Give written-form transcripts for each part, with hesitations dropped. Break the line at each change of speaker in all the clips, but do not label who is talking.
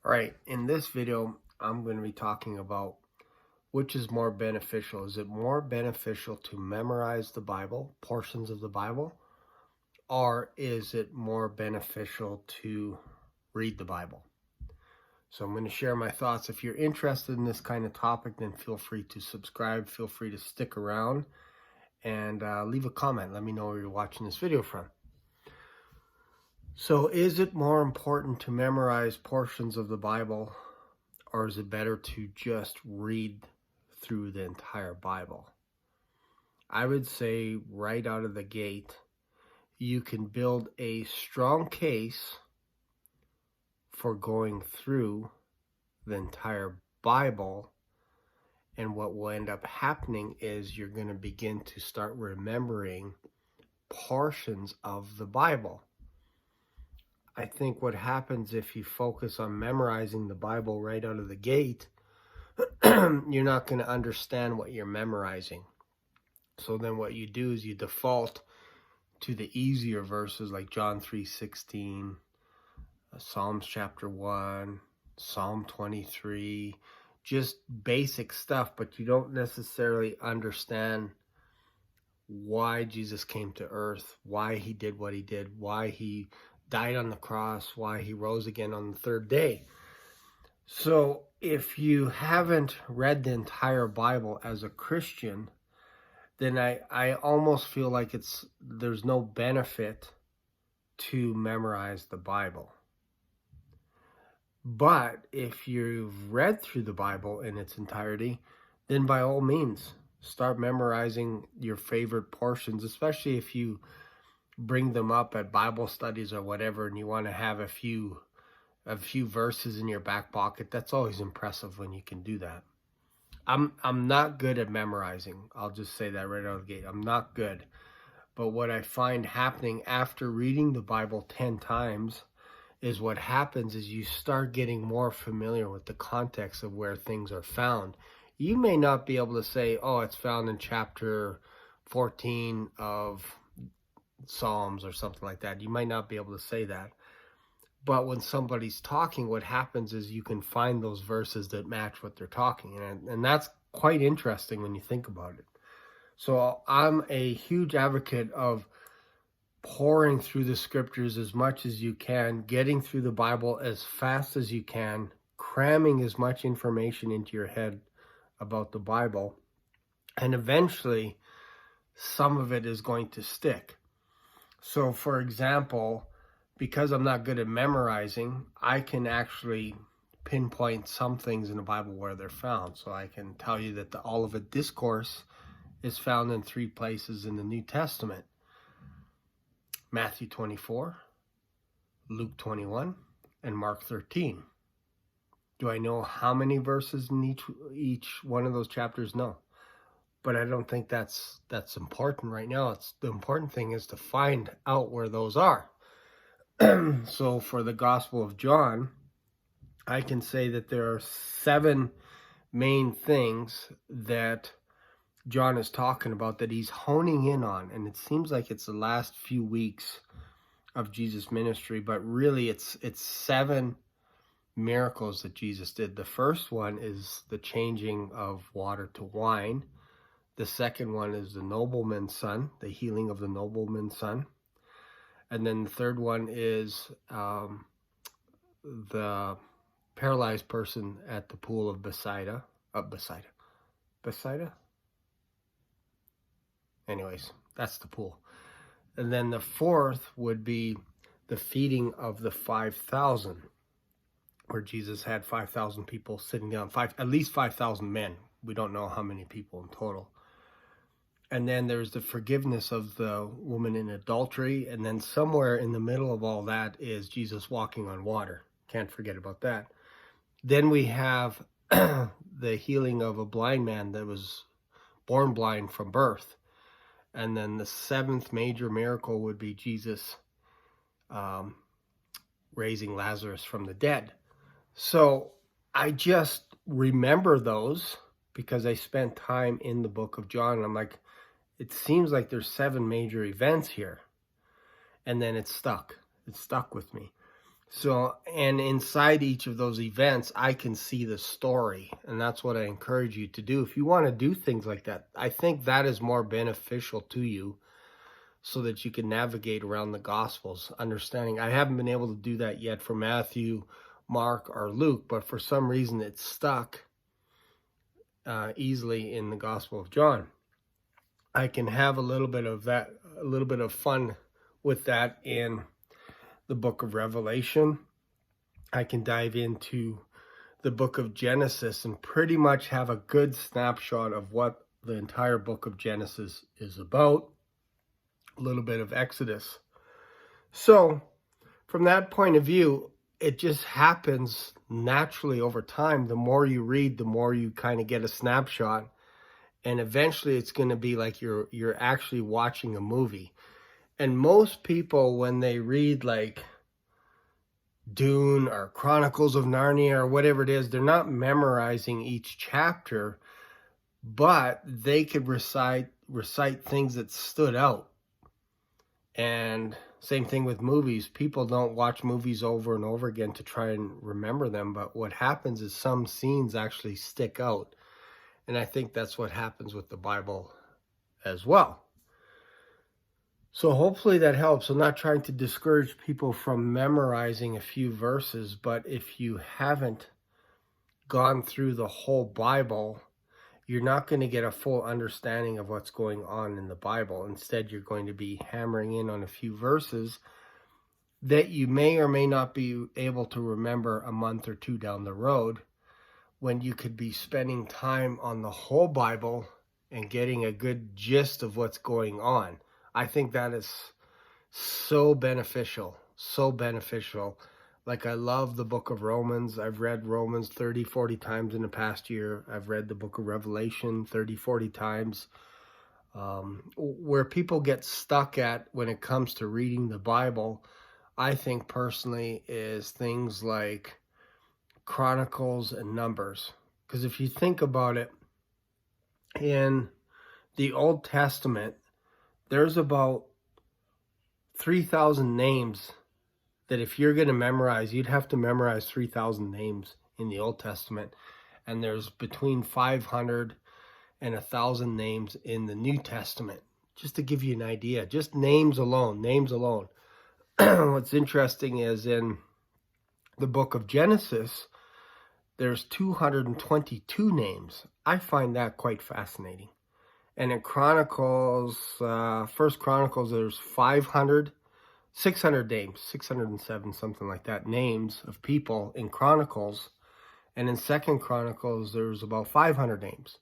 All right, in this video, I'm going to be talking about which is more beneficial. Is it more beneficial to memorize the Bible, portions of the Bible, or is it more beneficial to read the Bible? So I'm going to share my thoughts. If you're interested in this kind of topic, then feel free to subscribe. Feel free to stick around and leave a comment. Let me know where you're watching this video from. So is it more important to memorize portions of the Bible, or is it better to just read through the entire Bible? I would say right out of the gate, you can build a strong case for going through the entire Bible. And what will end up happening is you're going to begin to start remembering portions of the Bible. I think what happens if you focus on memorizing the Bible right out of the gate, you're not going to understand what you're memorizing. So then what you do is you default to the easier verses like John 3:16, Psalms chapter 1, Psalm 23, just basic stuff, but you don't necessarily understand why Jesus came to earth, why he did what he did, why he died on the cross, why he rose again on the third day. So if you haven't read the entire Bible as a Christian, then I almost feel like there's no benefit to memorize the Bible. But if you've read through the Bible in its entirety, then by all means, start memorizing your favorite portions, especially if you bring them up at Bible studies or whatever, and you want to have a few verses in your back pocket. That's always impressive when you can do that. I'm not good at memorizing. I'll just say that right out of the gate. I'm not good. But what I find happening after reading the Bible 10 times is what happens is you start getting more familiar with the context of where things are found. You may not be able to say, oh, it's found in chapter 14 of Psalms or something like that. You might not be able to say that. But when somebody's talking, what happens is you can find those verses that match what they're talking. And that's quite interesting when you think about it. So I'm a huge advocate of pouring through the scriptures as much as you can, getting through the Bible as fast as you can, cramming as much information into your head about the Bible. And eventually, some of it is going to stick. So, for example, because I'm not good at memorizing, I can actually pinpoint some things in the Bible where they're found. So I can tell you that the Olivet Discourse is found in 3 places in the New Testament: Matthew 24, Luke 21, and Mark 13. Do I know how many verses in each one of those chapters? No. But I don't think that's important right now. The important thing is to find out where those are. So for the Gospel of John, I can say that there are 7 main things that John is talking about that he's honing in on. And it seems like it's the last few weeks of Jesus' ministry, but really it's 7 miracles that Jesus did. The first one is the changing of water to wine. The second one is the nobleman's son, the healing of the nobleman's son. And then the third one is the paralyzed person at the pool of Bethsaida. Bethsaida? Anyways, that's the pool. And then the fourth would be the feeding of the 5,000, where Jesus had 5,000 people sitting down, at least 5,000 men. We don't know how many people in total. And then there's the forgiveness of the woman in adultery. And then somewhere in the middle of all that is Jesus walking on water. Can't forget about that. Then we have the healing of a blind man that was born blind from birth. And then the 7th major miracle would be Jesus raising Lazarus from the dead. So I just remember those because I spent time in the book of John. And I'm like, it seems like there's 7 major events here. And then it stuck with me. So, and inside each of those events, I can see the story. And that's what I encourage you to do. If you want to do things like that, I think that is more beneficial to you so that you can navigate around the Gospels, understanding. I haven't been able to do that yet for Matthew, Mark, or Luke, but for some reason it's stuck easily in the Gospel of John. I can have a little bit of that, a little bit of fun with that in the book of Revelation. I can dive into the book of Genesis and pretty much have a good snapshot of what the entire book of Genesis is about. A little bit of Exodus. So from that point of view, it just happens naturally over time. The more you read, the more you kind of get a snapshot. And eventually it's going to be like you're actually watching a movie. And most people, when they read like Dune or Chronicles of Narnia or whatever it is, they're not memorizing each chapter, but they could recite things that stood out. And same thing with movies. People don't watch movies over and over again to try and remember them, but what happens is some scenes actually stick out. And I think that's what happens with the Bible as well. So hopefully that helps. I'm not trying to discourage people from memorizing a few verses, but if you haven't gone through the whole Bible, you're not going to get a full understanding of what's going on in the Bible. Instead, you're going to be hammering in on a few verses that you may or may not be able to remember a month or two down the road, when you could be spending time on the whole Bible and getting a good gist of what's going on. I think that is so beneficial, so beneficial. Like, I love the book of Romans. I've read Romans 30, 40 times in the past year. I've read the book of Revelation 30, 40 times. Where people get stuck at when it comes to reading the Bible, I think personally, is things like Chronicles and Numbers. Because if you think about it, in the Old Testament, there's about 3,000 names that if you're going to memorize, you'd have to memorize 3,000 names in the Old Testament. And there's between 500 and 1,000 names in the New Testament. Just to give you an idea, just names alone, names alone. What's interesting is in the book of Genesis, there's 222 names. I find that quite fascinating. And in Chronicles, First Chronicles, there's 600 names, 607, something like that, names of people in Chronicles. And in Second Chronicles, there's about 500 names.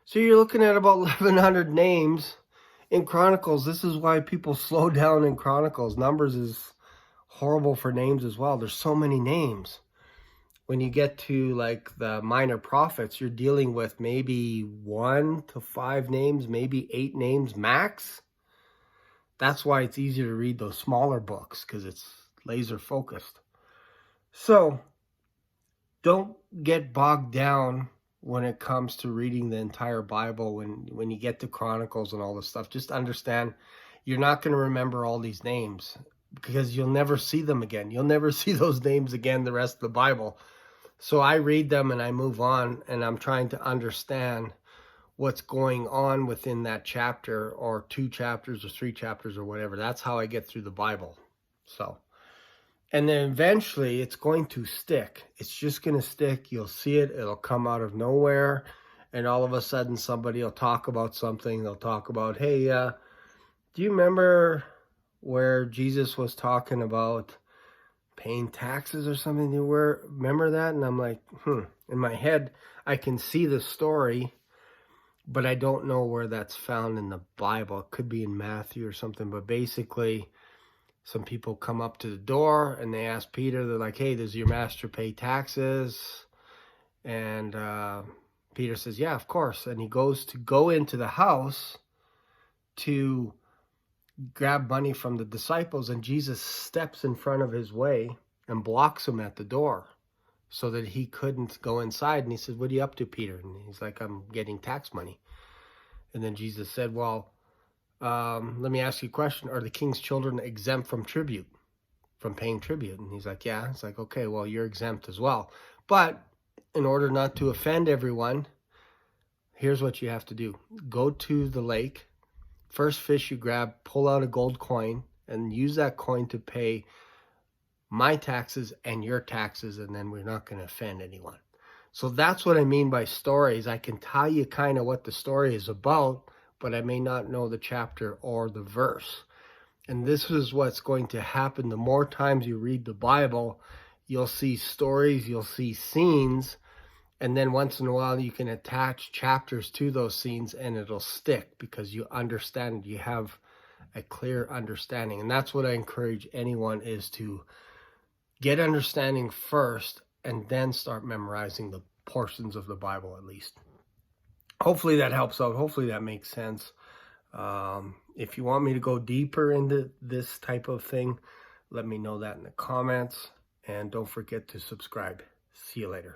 So you're looking at about 1,100 names in Chronicles. This is why people slow down in Chronicles. Numbers is horrible for names as well. There's so many names. When you get to like the minor prophets, you're dealing with maybe 1 to 5 names, maybe 8 names max. That's why it's easier to read those smaller books, because it's laser focused. So don't get bogged down when it comes to reading the entire Bible. When you get to Chronicles and all this stuff, just understand you're not going to remember all these names, because you'll never see them again. You'll never see those names again the rest of the Bible. So I read them and I move on, and I'm trying to understand what's going on within that chapter, or 2 chapters or 3 chapters or whatever. That's how I get through the Bible. So, and then eventually it's going to stick. It's just going to stick. You'll see it. It'll come out of nowhere. And all of a sudden somebody will talk about something. They'll talk about, hey, do you remember where Jesus was talking about paying taxes or something? You remember that? And I'm like, in my head, I can see the story, but I don't know where that's found in the Bible. It could be in Matthew or something, but basically some people come up to the door and they ask Peter, they're like, hey, does your master pay taxes? And Peter says, yeah, of course. And he goes to go into the house to grab money from the disciples, and Jesus steps in front of his way and blocks him at the door so that he couldn't go inside. And he said, what are you up to, Peter? And he's like, I'm getting tax money. And then Jesus said, well, let me ask you a question. Are the king's children exempt from tribute? from paying tribute. And he's like, yeah. It's like, okay, well, you're exempt as well. But in order not to offend everyone, here's what you have to do. Go to the lake. First fish you grab, pull out a gold coin, and use that coin to pay my taxes and your taxes, and then we're not going to offend anyone. So that's what I mean by stories. I can tell you kind of what the story is about, but I may not know the chapter or the verse. And this is what's going to happen. The more times you read the Bible, you'll see stories, you'll see scenes, and then once in a while you can attach chapters to those scenes and it'll stick because you understand, you have a clear understanding. And that's what I encourage anyone, is to get understanding first and then start memorizing the portions of the Bible at least. Hopefully that helps out. Hopefully that makes sense. If you want me to go deeper into this type of thing, let me know that in the comments. And don't forget to subscribe. See you later.